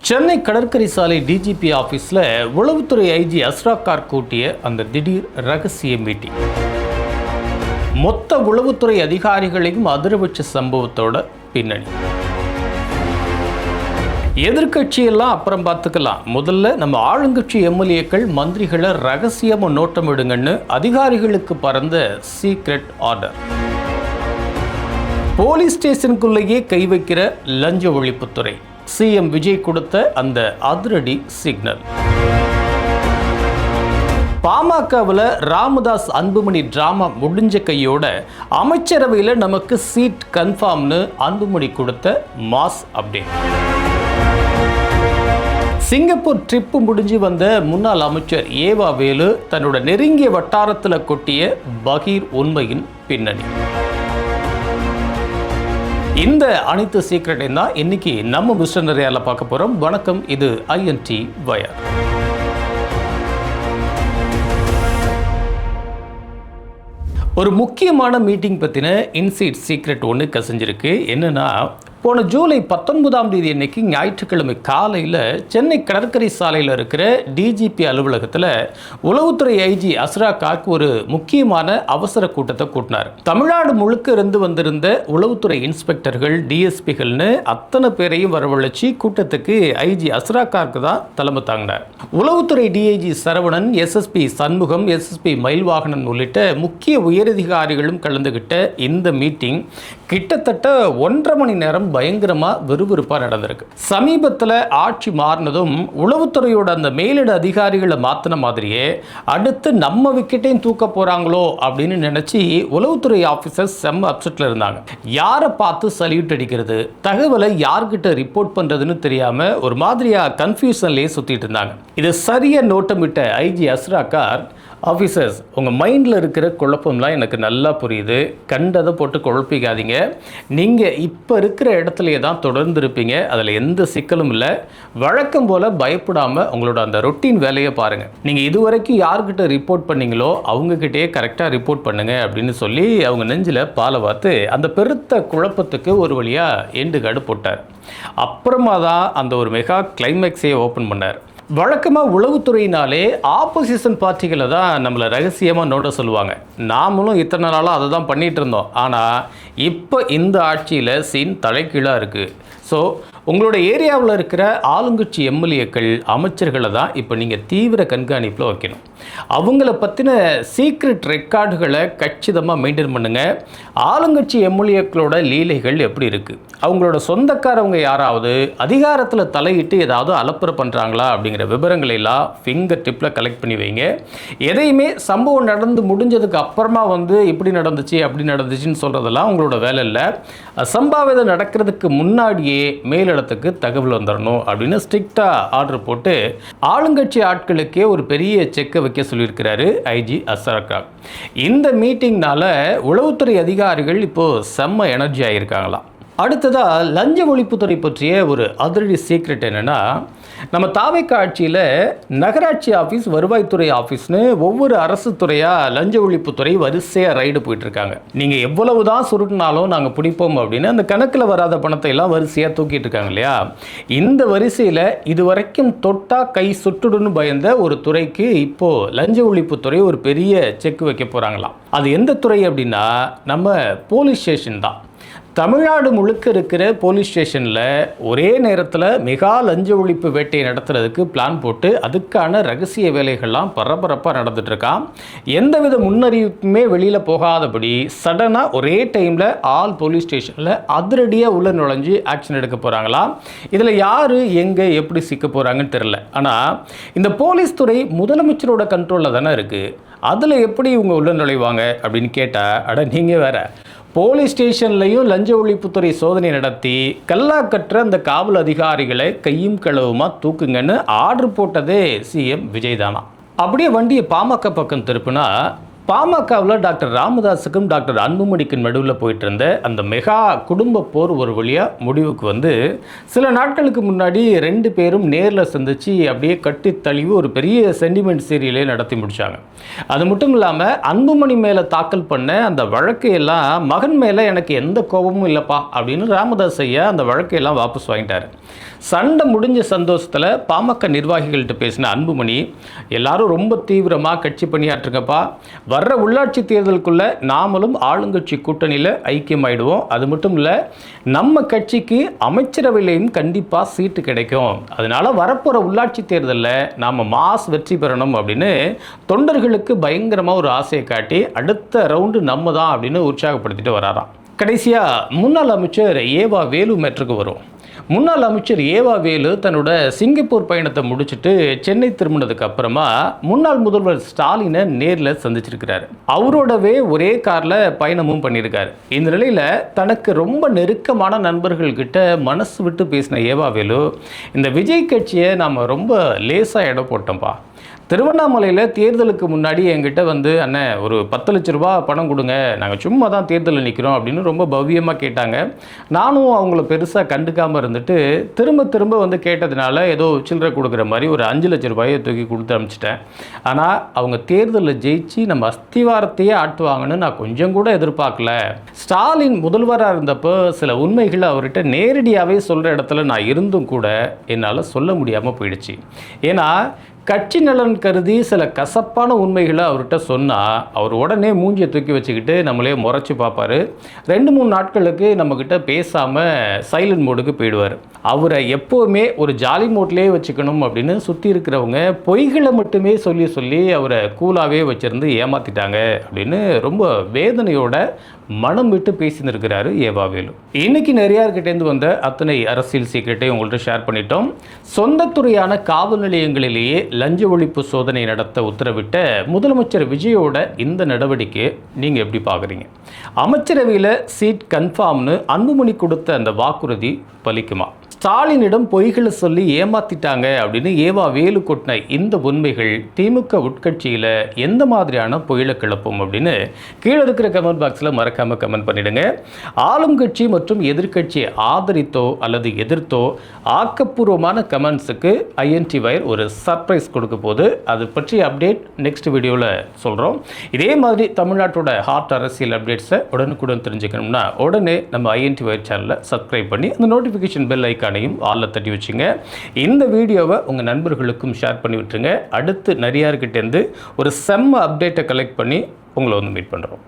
சென்னை கடற்கரை சாலை டிஜிபி ஆஃபீஸில் உளவுத்துறை ஐஜி அஸ்ராக் கார் கூட்டிய அந்த திடீர் ரகசிய மீட்டிங் மொத்த உளவுத்துறை அதிகாரிகளையும் அதிர வச்ச சம்பவத்தோட பின்னணி. எதிர்கட்சியெல்லாம் அப்புறம் பார்த்துக்கலாம், முதல்ல நம்ம ஆளுங்கட்சி எம்எல்ஏக்கள் மந்திரிகளை ரகசியமாக நோட்டமிடுங்கன்னு அதிகாரிகளுக்கு பறந்த சீக்ரெட் ஆர்டர். போலீஸ் ஸ்டேஷனுக்குள்ளேயே கை வைக்கிற லஞ்ச ஒழிப்புத்துறை. சிஎம் விஜய் கொடுத்த அந்த அதிரடி சிக்னல். பாமகவில் ராமதாஸ் அன்புமணி டிராமா முடிஞ்ச கையோட அமைச்சரவையில் நமக்கு சீட் கன்ஃபார்ம்னு அன்புமணி கொடுத்த மாஸ் அப்டேட். சிங்கப்பூர் ட்ரிப்பு முடிஞ்சு வந்த முன்னாள் அமைச்சர் ஏவா வேலு தன்னோட நெருங்கிய வட்டாரத்தில் கொட்டிய பகீர் உண்மையின் பின்னணி. இந்த அனைத்து சீக்ரெட்டையும் தான் இன்னைக்கு நம்ம மிஸ்டர் நிறையால பார்க்க போறோம். வணக்கம், இது ஐஎன்டி வயர். ஒரு முக்கியமான மீட்டிங் பற்றின இன்சைட் சீக்ரெட் ஒன்று கசிஞ்சிருக்கு. என்னன்னா, போன ஜூலை 19ஆம் தேதி அன்னைக்கு ஞாயிற்றுக்கிழமை காலையில் சென்னை கடற்கரை சாலையில் இருக்கிற டிஜிபி அலுவலகத்தில் உளவுத்துறை ஐஜி அஸ்ராக் கார்க் ஒரு முக்கியமான அவசர கூட்டத்தை கூட்டினார். தமிழ்நாடு முழுக்க இருந்து வந்திருந்த உளவுத்துறை இன்ஸ்பெக்டர்கள், டிஎஸ்பிகள்னு அத்தனை பேரையும் வரவழைச்சி கூட்டத்துக்கு ஐஜி அஸ்ராக் கார்க் தான் தலைமை தாங்கினார். உளவுத்துறை DIG Saravanan, SSP Shanmugam, SSP Mayilvaganan உள்ளிட்ட முக்கிய உயரதிகாரிகளும் கலந்துகிட்ட இந்த மீட்டிங் கிட்டத்தட்ட 1.5 மணி நேரம் பயங்கரமாக விறுவிறுப்பாக நடந்திருக்கு. சமீபத்தில் ஆட்சி மாறினதும் உளவுத்துறையோட அந்த மேலிட அதிகாரிகளை மாற்றின மாதிரியே அடுத்து நம்ம விக்கெட்டையும் தூக்க போகிறாங்களோ அப்படின்னு நினச்சி உளவுத்துறை ஆஃபீஸர்ஸ் செம்ம அப்செட்டில் இருந்தாங்க. யாரை பார்த்து சல்யூட் அடிக்கிறது, தகவலை யார்கிட்ட ரிப்போர்ட் பண்ணுறதுன்னு தெரியாமல் ஒரு மாதிரியாக கன்ஃபியூஷன்லேயே சுற்றிட்டு இருந்தாங்க. இது சரியாக நோட்டமிட்ட ஐஜி அஸ்ராக் கார்க், ஆஃபீஸர்ஸ், உங்கள் மைண்டில் இருக்கிற குழப்பம்லாம் எனக்கு நல்லா புரியுது, கண்டதை போட்டு குழப்பிக்காதீங்க. நீங்கள் இப்போ இருக்கிற இடத்துலையே தான் தொடர்ந்து இருப்பீங்க, அதில் எந்த சிக்கலும் இல்லை. வழக்கம் போல் பயப்படாமல் உங்களோட அந்த ரொட்டீன் வேலையை பாருங்கள். நீங்கள் இதுவரைக்கும் யார்கிட்ட ரிப்போர்ட் பண்ணீங்களோ அவங்கக்கிட்டே கரெக்டாக ரிப்போர்ட் பண்ணுங்கள் அப்படின்னு சொல்லி அவங்க நெஞ்சில் பாலை பார்த்து அந்த பெருத்த குழப்பத்துக்கு ஒரு வழியாக எண்டு கார்டு போட்டார். அப்புறமா தான் அந்த ஒரு மெகா கிளைமேக்ஸையே ஓப்பன் பண்ணார். வழக்கமாக உளவுத்துறையினாலே ஆப்போசிஷன் பார்ட்டிகளை தான் நம்மளை ரகசியமாக நோட்ட சொல்லுவாங்க. நாமளும் இத்தனை நாளாக அதை தான் பண்ணிகிட்டு இருந்தோம். ஆனால் இப்போ இந்த ஆட்சியில் சீன் தலைகீழாக இருக்குது. ஸோ உங்களோட ஏரியாவில் இருக்கிற ஆளுங்கட்சி எம்எல்ஏக்கள், அமைச்சர்களை தான் இப்போ நீங்கள் தீவிர கண்காணிப்பில் வைக்கணும். அவங்கள பற்றின சீக்ரெட் ரெக்கார்டுகளை கச்சிதமாக மெயின்டைன் பண்ணுங்கள். ஆளுங்கட்சி எம்எல்ஏக்களோட லீலைகள் எப்படி இருக்குது, அவங்களோட சொந்தக்காரவங்க யாராவது அதிகாரத்தில் தலையிட்டு ஏதாவது அலப்பறை பண்ணுறாங்களா அப்படிங்கிற விவரங்களை எல்லாம் ஃபிங்கர் டிப்பில் கலெக்ட் பண்ணி வைங்க. எதையுமே சம்பவம் நடந்து முடிஞ்சதுக்கு அப்புறமா இப்படி நடந்துச்சு அப்படி நடந்துச்சுன்னு சொல்கிறதெல்லாம் உங்களோட வேலை இல்லை. அசம்பாவிதம் நடக்கிறதுக்கு முன்னாடியே மேலிடத்துக்கு தகவல் வந்துடணும் அப்படின்னு ஸ்ட்ரிக்டாக ஆர்டர் போட்டு ஆளுங்கட்சி ஆட்களுக்கே ஒரு பெரிய செக்கை வைக்க சொல்லியிருக்கிறாரு ஐஜி அஸ்ராக் கார்க். இந்த மீட்டிங்னால உளவுத்துறை அதிகாரிகள் இப்போது செம்ம எனர்ஜி ஆகியிருக்காங்களாம். அடுத்ததாக லஞ்ச ஒழிப்புத்துறை பற்றிய ஒரு அதிரடி சீக்ரெட் என்னென்னா, நம்ம தாவேக ஆட்சியில் நகராட்சி ஆஃபீஸ், வருவாய்த்துறை ஆஃபீஸ்னு ஒவ்வொரு அரசு துறையாக லஞ்ச ஒழிப்புத்துறை வரிசையாக ரைடு போயிட்டுருக்காங்க. நீங்கள் எவ்வளவு தான் சுருட்டினாலும் நாங்கள் பிடிப்போம் அப்படின்னு அந்த கணக்கில் வராத பணத்தை எல்லாம் வரிசையாக தூக்கிட்டு இருக்காங்க இல்லையா. இந்த வரிசையில் இதுவரைக்கும் தொட்டா கை சுட்டுடுன்னு பயந்த ஒரு துறைக்கு இப்போது லஞ்ச ஒழிப்புத்துறை ஒரு பெரிய செக் வைக்க போகிறாங்களாம். அது எந்த துறை அப்படின்னா நம்ம போலீஸ் ஸ்டேஷன் தான். தமிழ்நாடு முழுக்க இருக்கிற போலீஸ் ஸ்டேஷனில் ஒரே நேரத்தில் மெகா லஞ்ச ஒழிப்பு வேட்டையை நடத்துறதுக்கு பிளான் போட்டு அதுக்கான ரகசிய வேலைகள்லாம் பரபரப்பாக நடந்துட்டுருக்கான். எந்தவித முன்னறிவிப்புமே வெளியில் போகாதபடி சடனாக ஒரே டைமில் ஆல் போலீஸ் ஸ்டேஷனில் அதிரடியாக உள்ள நுழைஞ்சு ஆக்ஷன் எடுக்க போகிறாங்களாம். இதில் யார் எங்கே எப்படி சிக்க போகிறாங்கன்னு தெரில. ஆனால் இந்த போலீஸ் துறை முதலமைச்சரோட கண்ட்ரோலில் தானே இருக்குது. அதில் எப்படி இவங்க உள்ள நுழைவாங்க அப்படின்னு கேட்டால், நீங்கள் வேற போலீஸ் ஸ்டேஷன்லையும் லஞ்ச ஒழிப்புத்துறை சோதனை நடத்தி கல்லா கற்ற அந்த காவல் அதிகாரிகளை கையும் களவுமா தூக்குங்கன்னு ஆர்டர் போட்டதே சிஎம் விஜய் தானா. அப்படியே வண்டியை பாமக பக்கம் திருப்பினா, பாமகவில் டாக்டர் ராமதாஸுக்கும் டாக்டர் அன்புமணிக்கும் நடுவில் போயிட்டு இருந்த அந்த மெகா குடும்ப போர் ஒரு வழியாக முடிவுக்கு சில நாட்களுக்கு முன்னாடி 2 பேரும் நேரில் சந்தித்து அப்படியே கட்டி தழுவி ஒரு பெரிய சென்டிமெண்ட் சீரியலே நடத்தி முடித்தாங்க. அது மட்டும் இல்லாமல் அன்புமணி மேலே தாக்கல் பண்ண அந்த வழக்கையெல்லாம் மகன் மேலே எனக்கு எந்த கோபமும் இல்லைப்பா அப்படின்னு ராமதாஸ் ஐயா அந்த வழக்கையெல்லாம் வாபஸ் வாங்கிட்டார். சண்டை முடிஞ்ச சந்தோஷத்தில் பாமக நிர்வாகிகள்கிட்ட பேசின அன்புமணி, எல்லாரும் ரொம்ப தீவிரமாக கட்சி பணியாற்றுங்கப்பா, வர்ற உள்ளாட்சி தேர்தலுக்குள்ளே நாமளும் ஆளுங்கட்சி கூட்டணியில் ஐக்கியமாயிடுவோம், அது மட்டும் இல்லை நம்ம கட்சிக்கு அமைச்சரவையிலையும் கண்டிப்பாக சீட்டு கிடைக்கும், அதனால் வரப்போகிற உள்ளாட்சி தேர்தலில் நாம் மாஸ் வெற்றி பெறணும் அப்படின்னு தொண்டர்களுக்கு பயங்கரமாக ஒரு ஆசையை காட்டி அடுத்த ரவுண்டு நம்ம தான் அப்படின்னு உற்சாகப்படுத்திட்டு வராராம். கடைசியாக முன்னாள் அமைச்சர் ஏவா வேலு மேட்ருக்கு வரும். முன்னாள் அமைச்சர் ஏவா வேலு தன்னோட சிங்கப்பூர் பயணத்தை முடிச்சுட்டு சென்னை திரும்பினதுக்கு அப்புறமா முன்னாள் முதல்வர் ஸ்டாலினை நேரில் சந்திச்சிருக்கிறாரு. அவரோடவே ஒரே காரில் பயணமும் பண்ணியிருக்காரு. இந்த நிலையில் தனக்கு ரொம்ப நெருக்கமான நண்பர்கள்கிட்ட மனசு விட்டு பேசின ஏவா வேலு, இந்த விஜய் கட்சியை நாம் ரொம்ப லேசாக இடம் போட்டோம்ப்பா, திருவண்ணாமலையில் தேர்தலுக்கு முன்னாடி என்கிட்ட வந்து அண்ணன் ஒரு 10 லட்ச ரூபா பணம் கொடுங்க, நாங்கள் சும்மா தான் தேர்தலில் நிற்கிறோம் அப்படின்னு ரொம்ப பவ்யமாக கேட்டாங்க. நானும் அவங்கள பெருசாக கண்டுக்காமல் இருந்துட்டு திரும்ப திரும்ப வந்து கேட்டதுனால ஏதோ சில்லறை கொடுக்குற மாதிரி ஒரு 5 லட்ச ரூபாயை தூக்கி கொடுத்து அனுப்பிச்சிட்டேன். ஆனால் அவங்க தேர்தலில் ஜெயிச்சு நம்ம அஸ்திவாரத்தையே ஆட்டுவாங்கன்னு நான் கொஞ்சம் கூட எதிர்பார்க்கல. ஸ்டாலின் முதல்வராக இருந்தப்போ சில உண்மைகளை அவர்கிட்ட நேரடியாகவே சொல்கிற இடத்துல நான் இருந்தும் கூட என்னால் சொல்ல முடியாமல் போயிடுச்சு. ஏன்னா கட்சி நலன் கருதி சில கசப்பான உண்மைகளை அவர்கிட்ட சொன்னால் அவர் உடனே மூஞ்சியை தூக்கி வச்சுக்கிட்டு நம்மளே முறைச்சி பார்ப்பார். 2-3 நாட்களுக்கு நம்மக்கிட்ட பேசாமல் சைலண்ட் மோடுக்கு போயிடுவார். அவரை எப்போவுமே ஒரு ஜாலி மோட்லேயே வச்சுக்கணும் அப்படின்னு சுற்றி இருக்கிறவங்க பொய்களை மட்டுமே சொல்லி சொல்லி அவரை கூலாகவே வச்சுருந்து ஏமாற்றிட்டாங்க அப்படின்னு ரொம்ப வேதனையோட மனம் விட்டு பேசியிருக்கிறாரு ஏவா வேலு. இன்னைக்கு நிறையார்கிட்டேருந்து வந்த அத்தனை அரசியல் சீக்கிரட்டை உங்கள்கிட்ட ஷேர் பண்ணிட்டோம். சொந்த துறையான காவல் நிலையங்களிலேயே லஞ்ச ஒழிப்பு சோதனை நடத்த உத்தரவிட்ட முதலமைச்சர் விஜயோட இந்த நடவடிக்கை நீங்கள் எப்படி பார்க்குறீங்க? அமைச்சரவையில் சீட் கன்ஃபார்ம்னு அன்புமணி கொடுத்த அந்த வாக்குறுதி பலிக்குமா? ஸ்டாலினிடம் பொய்களை சொல்லி ஏமாத்திட்டாங்க அப்படின்னு ஏவா வேலு கொட்டின இந்த உண்மைகள் திமுக உட்கட்சியில் எந்த மாதிரியான பொய்களை கிளப்பும் அப்படின்னு கீழே இருக்கிற கமெண்ட் பாக்ஸில் மறக்காமல் கமெண்ட் பண்ணிடுங்க. ஆளும் கட்சி மற்றும் எதிர்கட்சியை ஆதரித்தோ அல்லது எதிர்த்தோ ஆக்கப்பூர்வமான கமெண்ட்ஸுக்கு ஐஎன்டி வயர் ஒரு சர்ப்ரைஸ் கொடுக்க போது, அது பற்றி அப்டேட் நெக்ஸ்ட் வீடியோவில் சொல்கிறோம். இதே மாதிரி தமிழ்நாட்டோட ஹாட் அரசியல் அப்டேட்ஸை உடனுக்குடன் தெரிஞ்சுக்கணும்னா உடனே நம்ம ஐஎன்டி வயர் சேனலை சப்ஸ்கிரைப் பண்ணி அந்த நோட்டிஃபிகேஷன் பெல் ஐக்கானையும் ஆல்ல தட்டி வச்சுங்க. இந்த வீடியோவை உங்கள் நண்பர்களுக்கும் ஷேர் பண்ணி விட்டுருங்க. அடுத்து நிறையார்கிட்டேருந்து ஒரு செம்ம அப்டேட்டை கலெக்ட் பண்ணி உங்களை வந்து மீட் பண்ணுறோம்.